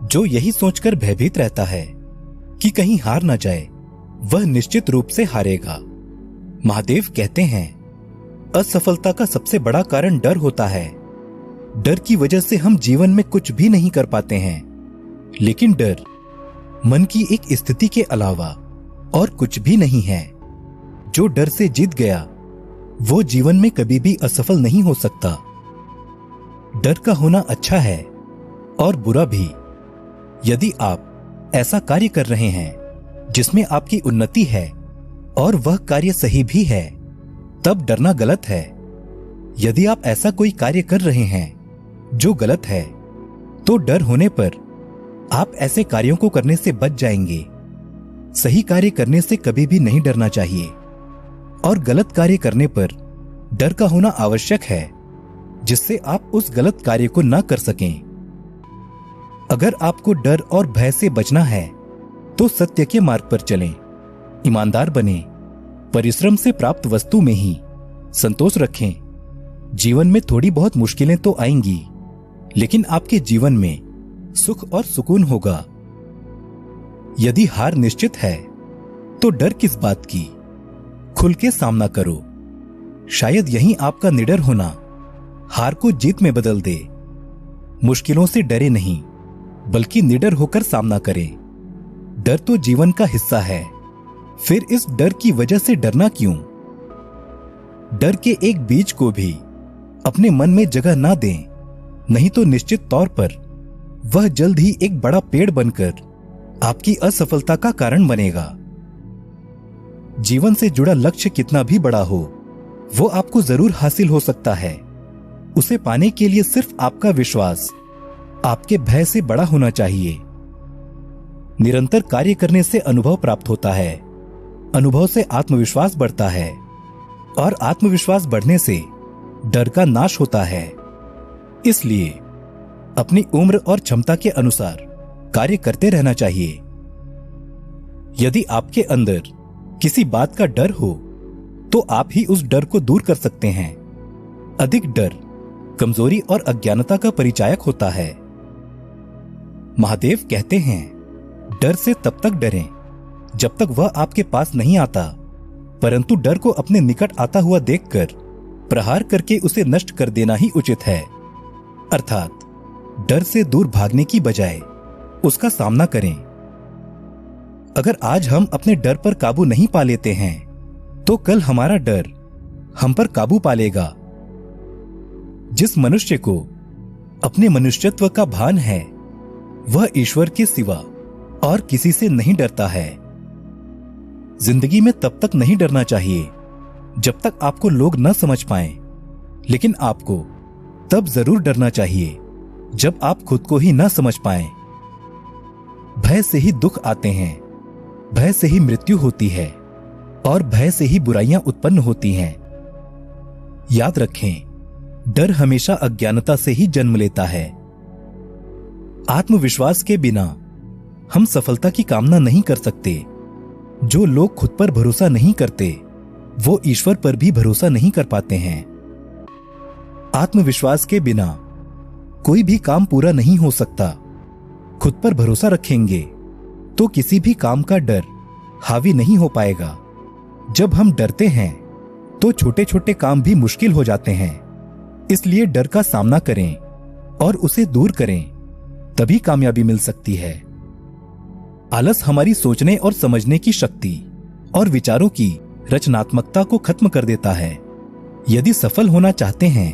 जो यही सोचकर भयभीत रहता है कि कहीं हार ना जाए, वह निश्चित रूप से हारेगा। महादेव कहते हैं, असफलता का सबसे बड़ा कारण डर होता है। डर की वजह से हम जीवन में कुछ भी नहीं कर पाते हैं। लेकिन डर मन की एक स्थिति के अलावा और कुछ भी नहीं है। जो डर से जीत गया वो जीवन में कभी भी असफल नहीं हो सकता। डर का होना अच्छा है और बुरा भी। यदि आप ऐसा कार्य कर रहे हैं जिसमें आपकी उन्नति है और वह कार्य सही भी है, तब डरना गलत है। यदि आप ऐसा कोई कार्य कर रहे हैं जो गलत है, तो डर होने पर आप ऐसे कार्यों को करने से बच जाएंगे। सही कार्य करने से कभी भी नहीं डरना चाहिए और गलत कार्य करने पर डर का होना आवश्यक है, जिससे आप उस गलत कार्य को ना कर सकें। अगर आपको डर और भय से बचना है तो सत्य के मार्ग पर चलें, ईमानदार बनें, परिश्रम से प्राप्त वस्तु में ही संतोष रखें। जीवन में थोड़ी बहुत मुश्किलें तो आएंगी, लेकिन आपके जीवन में सुख और सुकून होगा। यदि हार निश्चित है तो डर किस बात की, खुल के सामना करो। शायद यही आपका निडर होना हार को जीत में बदल दे। मुश्किलों से डरे नहीं, बल्कि निडर होकर सामना करें। डर तो जीवन का हिस्सा है, फिर इस डर की वजह से डरना क्यों? डर के एक बीज को भी अपने मन में जगह ना दें, नहीं तो निश्चित तौर पर वह जल्द ही एक बड़ा पेड़ बनकर आपकी असफलता का कारण बनेगा। जीवन से जुड़ा लक्ष्य कितना भी बड़ा हो, वो आपको जरूर हासिल हो सकता है। उसे पाने के लिए सिर्फ आपका विश्वास आपके भय से बड़ा होना चाहिए। निरंतर कार्य करने से अनुभव प्राप्त होता है, अनुभव से आत्मविश्वास बढ़ता है और आत्मविश्वास बढ़ने से डर का नाश होता है। इसलिए अपनी उम्र और क्षमता के अनुसार कार्य करते रहना चाहिए। यदि आपके अंदर किसी बात का डर हो तो आप ही उस डर को दूर कर सकते हैं। अधिक डर कमजोरी और अज्ञानता का परिचायक होता है। महादेव कहते हैं, डर से तब तक डरें जब तक वह आपके पास नहीं आता, परंतु डर को अपने निकट आता हुआ देखकर प्रहार करके उसे नष्ट कर देना ही उचित है। अर्थात डर से दूर भागने की बजाय उसका सामना करें। अगर आज हम अपने डर पर काबू नहीं पा लेते हैं तो कल हमारा डर हम पर काबू पा लेगा। जिस मनुष्य को अपने मनुष्यत्व का भान है वह ईश्वर के सिवा और किसी से नहीं डरता है। जिंदगी में तब तक नहीं डरना चाहिए जब तक आपको लोग न समझ पाएं, लेकिन आपको तब जरूर डरना चाहिए जब आप खुद को ही न समझ पाएं। भय से ही दुख आते हैं, भय से ही मृत्यु होती है और भय से ही बुराइयां उत्पन्न होती हैं। याद रखें, डर हमेशा अज्ञानता से ही जन्म लेता है। आत्मविश्वास के बिना हम सफलता की कामना नहीं कर सकते। जो लोग खुद पर भरोसा नहीं करते वो ईश्वर पर भी भरोसा नहीं कर पाते हैं। आत्मविश्वास के बिना कोई भी काम पूरा नहीं हो सकता। खुद पर भरोसा रखेंगे तो किसी भी काम का डर हावी नहीं हो पाएगा। जब हम डरते हैं तो छोटे छोटे काम भी मुश्किल हो जाते हैं। इसलिए डर का सामना करें और उसे दूर करें, तभी कामयाबी मिल सकती है। आलस हमारी सोचने और समझने की शक्ति और विचारों की रचनात्मकता को खत्म कर देता है। यदि सफल होना चाहते हैं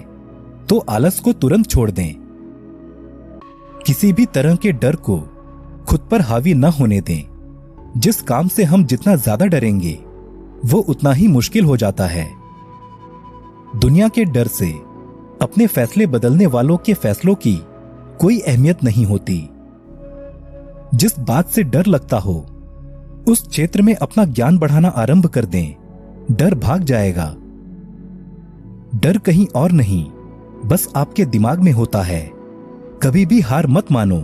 तो आलस को तुरंत छोड़ दें। किसी भी तरह के डर को खुद पर हावी न होने दें। जिस काम से हम जितना ज्यादा डरेंगे वो उतना ही मुश्किल हो जाता है। दुनिया के डर से अपने फैसले बदलने वालों के फैसलों की कोई अहमियत नहीं होती। जिस बात से डर लगता हो उस क्षेत्र में अपना ज्ञान बढ़ाना आरंभ कर दें, डर भाग जाएगा। डर कहीं और नहीं, बस आपके दिमाग में होता है। कभी भी हार मत मानो,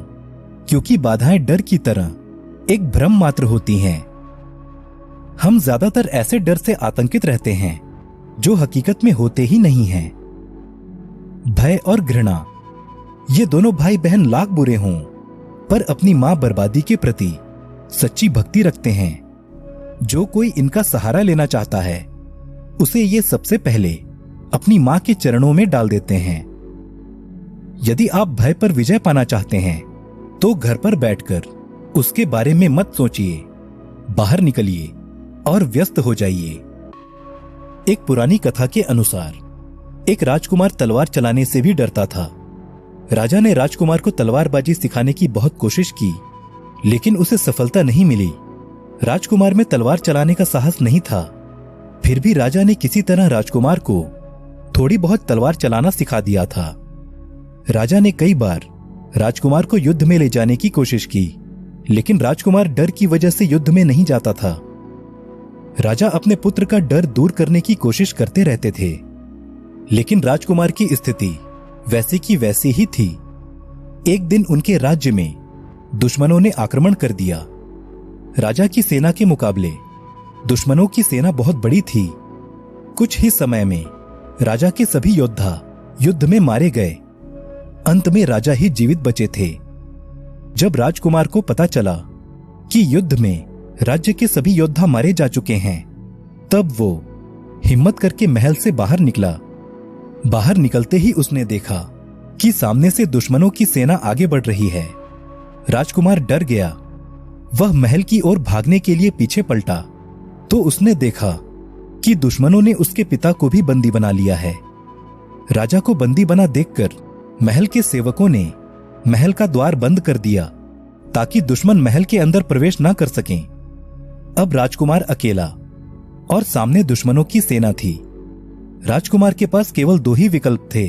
क्योंकि बाधाएं डर की तरह एक भ्रम मात्र होती हैं। हम ज्यादातर ऐसे डर से आतंकित रहते हैं जो हकीकत में होते ही नहीं हैं। भय और घृणा, ये दोनों भाई बहन लाख बुरे हों पर अपनी मां बर्बादी के प्रति सच्ची भक्ति रखते हैं। जो कोई इनका सहारा लेना चाहता है उसे ये सबसे पहले अपनी मां के चरणों में डाल देते हैं। यदि आप भय पर विजय पाना चाहते हैं तो घर पर बैठकर उसके बारे में मत सोचिए, बाहर निकलिए और व्यस्त हो जाइए। एक पुरानी कथा के अनुसार एक राजकुमार तलवार चलाने से भी डरता था। राजा ने राजकुमार को तलवारबाजी सिखाने की बहुत कोशिश की, लेकिन उसे सफलता नहीं मिली। राजकुमार में तलवार चलाने का साहस नहीं था। फिर भी राजा ने किसी तरह राजकुमार को थोड़ी बहुत तलवार चलाना सिखा दिया था। राजा ने कई बार राजकुमार को युद्ध में ले जाने की कोशिश की, लेकिन राजकुमार डर की वजह से युद्ध में नहीं जाता था। राजा अपने पुत्र का डर दूर करने की कोशिश करते रहते थे, लेकिन राजकुमार की स्थिति वैसी की वैसी ही थी। एक दिन उनके राज्य में दुश्मनों ने आक्रमण कर दिया। राजा की सेना के मुकाबले दुश्मनों की सेना बहुत बड़ी थी। कुछ ही समय में राजा के सभी योद्धा युद्ध में मारे गए। अंत में राजा ही जीवित बचे थे। जब राजकुमार को पता चला कि युद्ध में राज्य के सभी योद्धा मारे जा चुके हैं, तब वो हिम्मत करके महल से बाहर निकला। बाहर निकलते ही उसने देखा कि सामने से दुश्मनों की सेना आगे बढ़ रही है। राजकुमार डर गया। वह महल की ओर भागने के लिए पीछे पलटा तो उसने देखा कि दुश्मनों ने उसके पिता को भी बंदी बना लिया है। राजा को बंदी बना देखकर महल के सेवकों ने महल का द्वार बंद कर दिया ताकि दुश्मन महल के अंदर प्रवेश न कर सकें। अब राजकुमार अकेला और सामने दुश्मनों की सेना थी। राजकुमार के पास केवल दो ही विकल्प थे।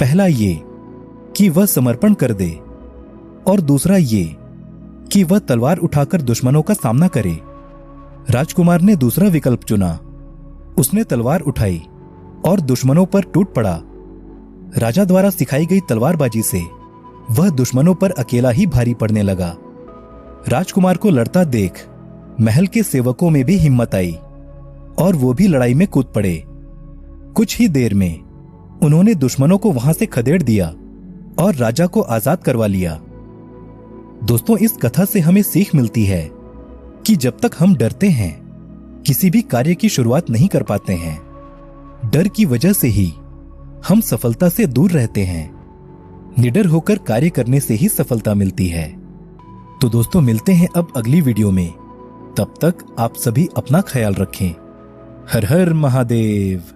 पहला ये कि वह समर्पण कर दे और दूसरा ये कि वह तलवार उठाकर दुश्मनों का सामना करे। राजकुमार ने दूसरा विकल्प चुना। उसने तलवार उठाई और दुश्मनों पर टूट पड़ा। राजा द्वारा सिखाई गई तलवारबाजी से वह दुश्मनों पर अकेला ही भारी पड़ने लगा। राजकुमार को लड़ता देख महल के सेवकों में भी हिम्मत आई और वो भी लड़ाई में कूद पड़े। कुछ ही देर में उन्होंने दुश्मनों को वहां से खदेड़ दिया और राजा को आजाद करवा लिया। दोस्तों, इस कथा से हमें सीख मिलती है कि जब तक हम डरते हैं किसी भी कार्य की शुरुआत नहीं कर पाते हैं। डर की वजह से ही हम सफलता से दूर रहते हैं। निडर होकर कार्य करने से ही सफलता मिलती है। तो दोस्तों, मिलते हैं अब अगली वीडियो में। तब तक आप सभी अपना ख्याल रखें। हर हर महादेव।